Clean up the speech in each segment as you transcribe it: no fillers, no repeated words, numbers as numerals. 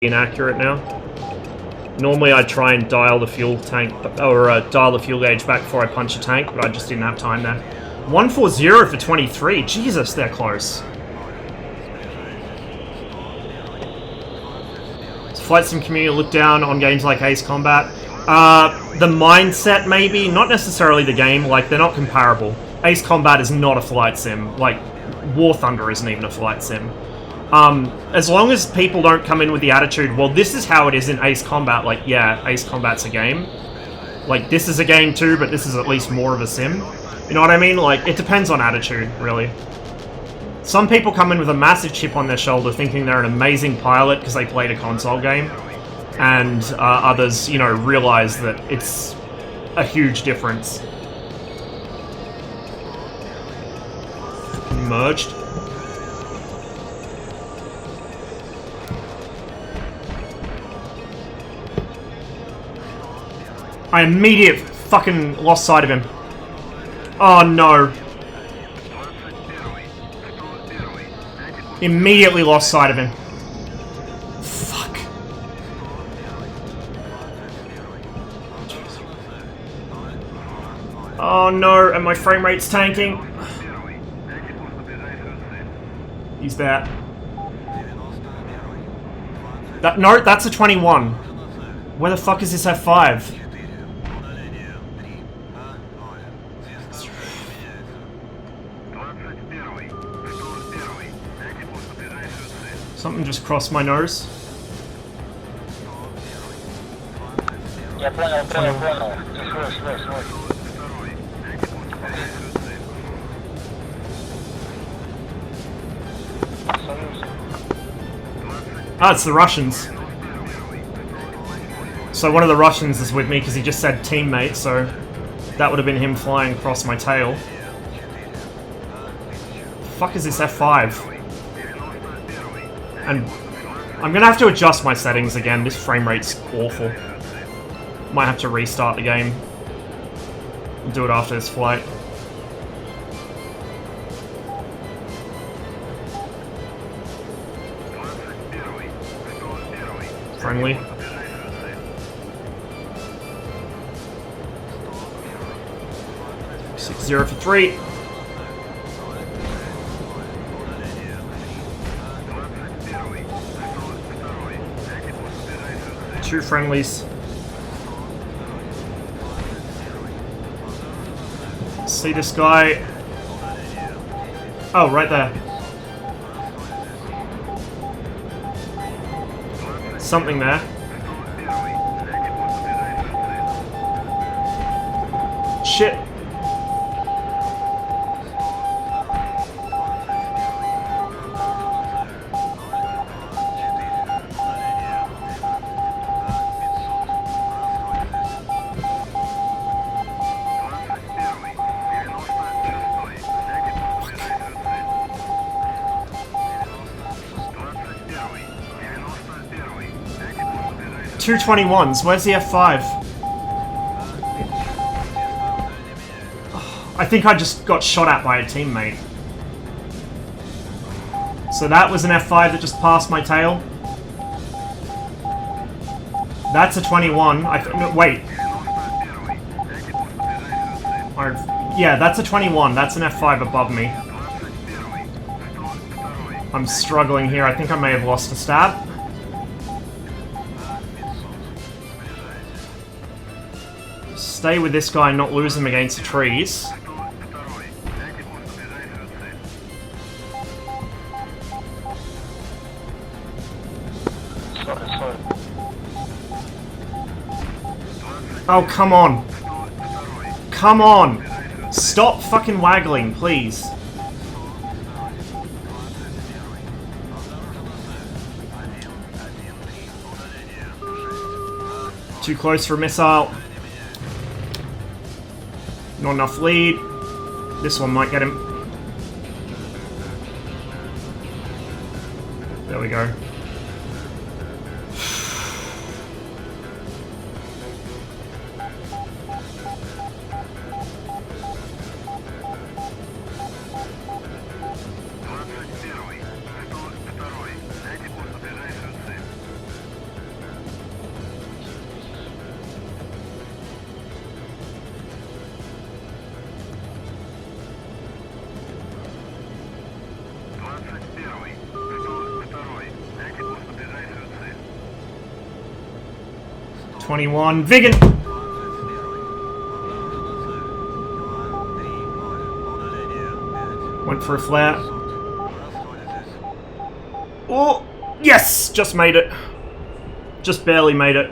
inaccurate now. Normally I'd try and dial the fuel tank, or dial the fuel gauge back before I punch a tank, but I just didn't have time there. 140 for 23. Jesus, they're close. Flight Sim community look down on games like Ace Combat. The mindset, maybe. Not necessarily the game. Like, they're not comparable. Ace Combat is not a flight sim. Like, War Thunder isn't even a flight sim. As long as people don't come in with the attitude, well, this is how it is in Ace Combat. Like, yeah, Ace Combat's a game. Like, this is a game too, but this is at least more of a sim. You know what I mean? Like, it depends on attitude, really. Some people come in with a massive chip on their shoulder thinking they're an amazing pilot because they played a console game. And others, you know, realize that it's a huge difference. Merged. I immediately fucking lost sight of him. Oh no. Immediately lost sight of him. Fuck. Oh no, and my frame rate's tanking. He's there. No, that's a 21. Where the fuck is this F5? Something just crossed my nose. Я понял. Свой. Ah, it's the Russians. So one of the Russians is with me because he just said teammate, so that would have been him flying across my tail. The fuck is this F5? And I'm gonna have to adjust my settings again. This frame rate's awful. Might have to restart the game. And do it after this flight. Friendly. $6-0 for 3. Two friendlies. See this guy. Oh, right there. Something there. Shit. Two 21s. Where's the F5? I think I just got shot at by a teammate. So that was an F5 that just passed my tail. That's a 21. No, wait. Yeah, that's a 21. That's an F5 above me. I'm struggling here. I think I may have lost a stab. Stay with this guy and not lose him against the trees. Oh, come on. Come on. Stop fucking waggling, please. Too close for a missile. Not enough lead. This one might get him. There we go. 21. Vegan! Went for a flare. Oh! Yes! Just made it. Just barely made it.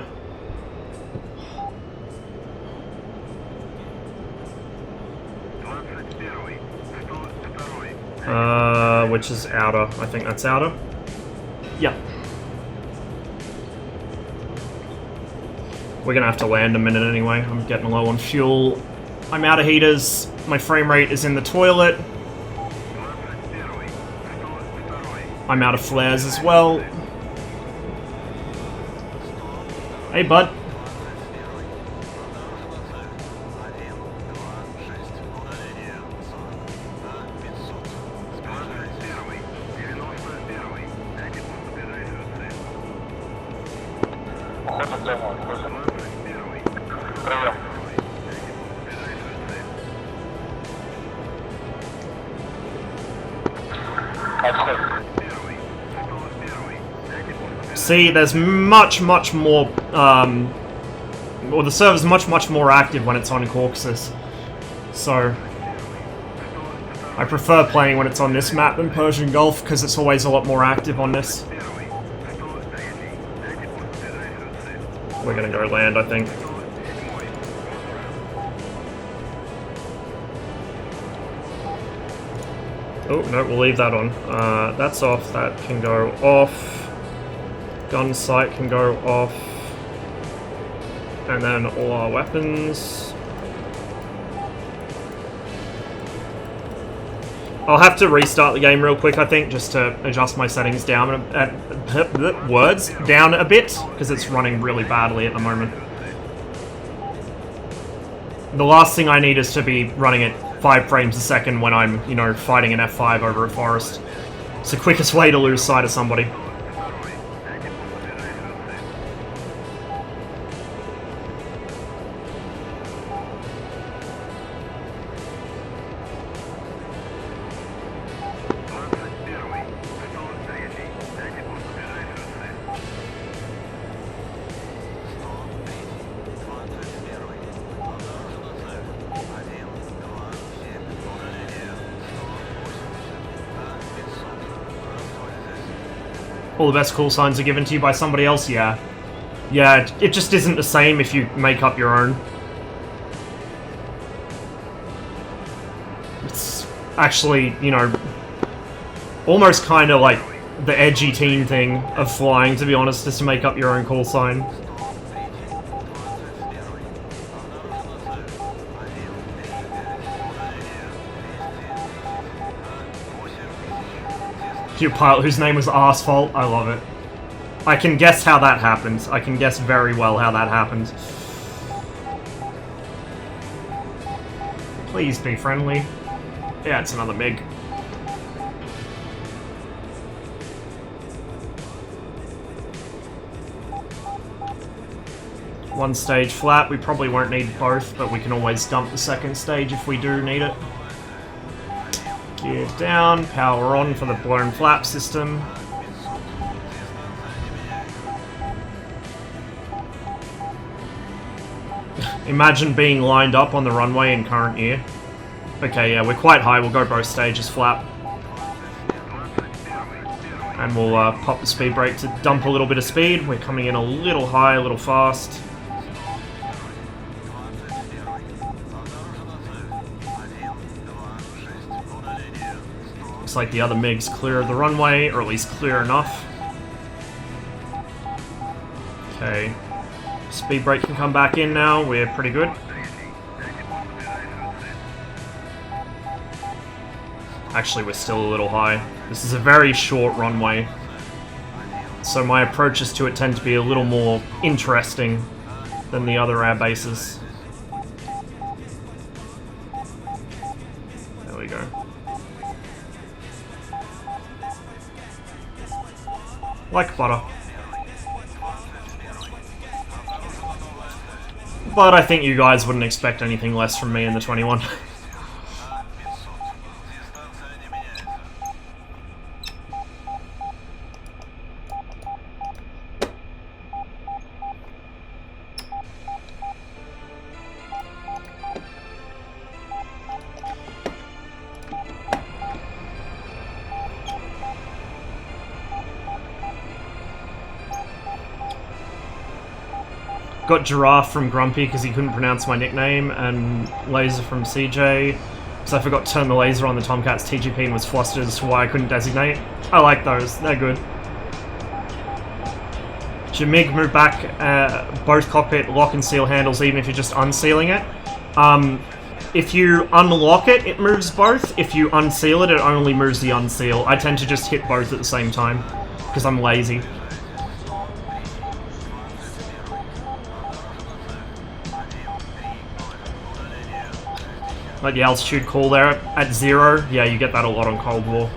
Which is outer. I think that's outer. Yep. We're gonna have to land a minute anyway. I'm getting low on fuel. I'm out of heaters. My frame rate is in the toilet. I'm out of flares as well. Hey, bud. See, there's much more, or the server's much more active when it's on Caucasus. So, I prefer playing when it's on this map than Persian Gulf, because it's always a lot more active on this. We're gonna go land, I think. Oh, no, we'll leave that on. That's off, that can go off. Gun sight can go off. And then all our weapons. I'll have to restart the game real quick, I think, just to adjust my settings down words down a bit, because it's running really badly at the moment. The last thing I need is to be running at 5 frames a second when I'm, you know, fighting an F5 over a forest. It's the quickest way to lose sight of somebody. All the best call signs are given to you by somebody else, yeah. Yeah, it just isn't the same if you make up your own. It's actually, you know, almost kind of like the edgy teen thing of flying, to be honest, is to make up your own call sign. Your pilot whose name was Asphalt, I love it. I can guess how that happened. I can guess very well how that happened. Please be friendly. Yeah, it's another MiG. One stage flat, we probably won't need both, but we can always dump the second stage if we do need it. Gear down, power on for the blown flap system. Imagine being lined up on the runway in current year. Okay, yeah, we're quite high, we'll go both stages flap. And we'll pop the speed brake to dump a little bit of speed. We're coming in a little high, a little fast. Like the other MiG's clear of the runway, or at least clear enough. Okay. Speed brake can come back in now, we're pretty good. Actually, we're still a little high. This is a very short runway, so my approaches to it tend to be a little more interesting than the other air bases. There we go. Like butter. But I think you guys wouldn't expect anything less from me in the 21. Got Giraffe from Grumpy because he couldn't pronounce my nickname, and Laser from CJ. So I forgot to turn the laser on the Tomcat's TGP and was flustered as to why I couldn't designate. I like those, they're good. Jamig moved back both cockpit lock and seal handles even if you're just unsealing it. If you unlock it, it moves both. If you unseal it, it only moves the unseal. I tend to just hit both at the same time because I'm lazy. Like the altitude call there at 0. Yeah, you get that a lot on Cold War.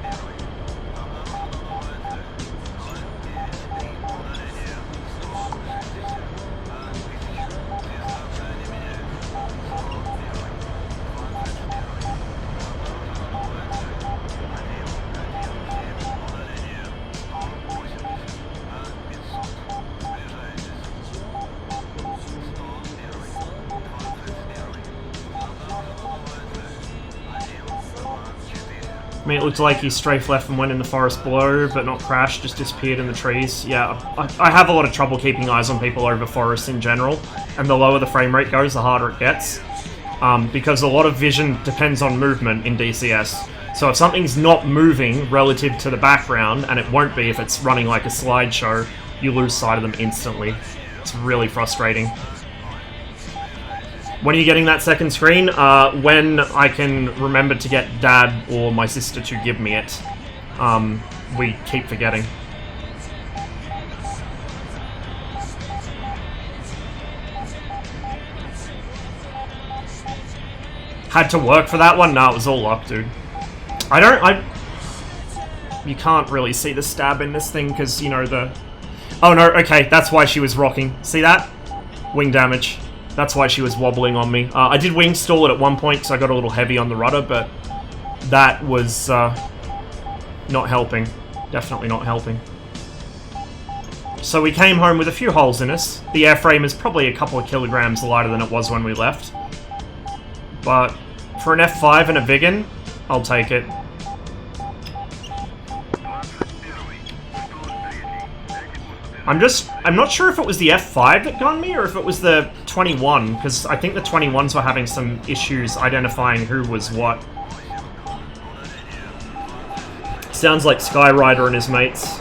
I mean, it looked like he strafed left and went in the forest below, but not crashed, just disappeared in the trees. Yeah, I have a lot of trouble keeping eyes on people over forests in general, and the lower the frame rate goes, the harder it gets. Because a lot of vision depends on movement in DCS. So if something's not moving relative to the background, and it won't be if it's running like a slideshow, you lose sight of them instantly. It's really frustrating. When are you getting that second screen? When I can remember to get Dad or my sister to give me it. We keep forgetting. Had to work for that one? No, it was all luck, dude. You can't really see the stab in this thing because, you know, the... Oh no, okay, that's why she was rocking. See that? Wing damage. That's why she was wobbling on me. I did wing stall it at one point because I got a little heavy on the rudder, but that was not helping. Definitely not helping. So we came home with a few holes in us. The airframe is probably a couple of kilograms lighter than it was when we left. But for an F5 and a Vigan, I'll take it. I'm not sure if it was the F5 that gunned me or if it was the 21, because I think the 21s were having some issues identifying who was what. Sounds like Skyrider and his mates.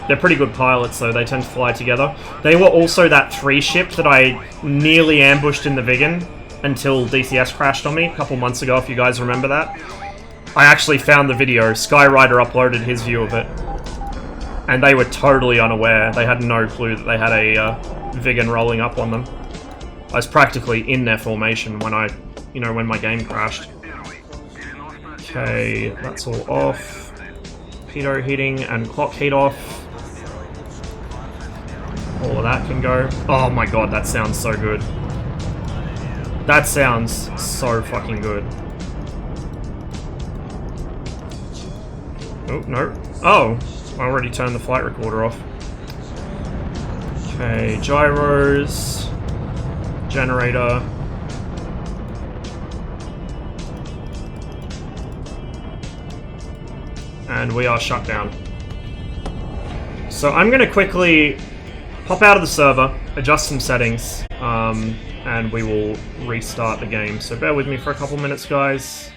They're pretty good pilots, though. They tend to fly together. They were also that 3 ship that I nearly ambushed in the Vigan until DCS crashed on me a couple months ago, if you guys remember that. I actually found the video. Skyrider uploaded his view of it. And they were totally unaware. They had no clue that they had a Vigan rolling up on them. I was practically in their formation when when my game crashed. Okay, that's all off. Pitot heating and clock heat off. All of that can go. Oh my god, that sounds so good. That sounds so fucking good. Oh, no. Oh! I already turned the flight recorder off. Okay, gyros, generator. And we are shut down. So I'm going to quickly pop out of the server, adjust some settings, and we will restart the game. So bear with me for a couple minutes, guys.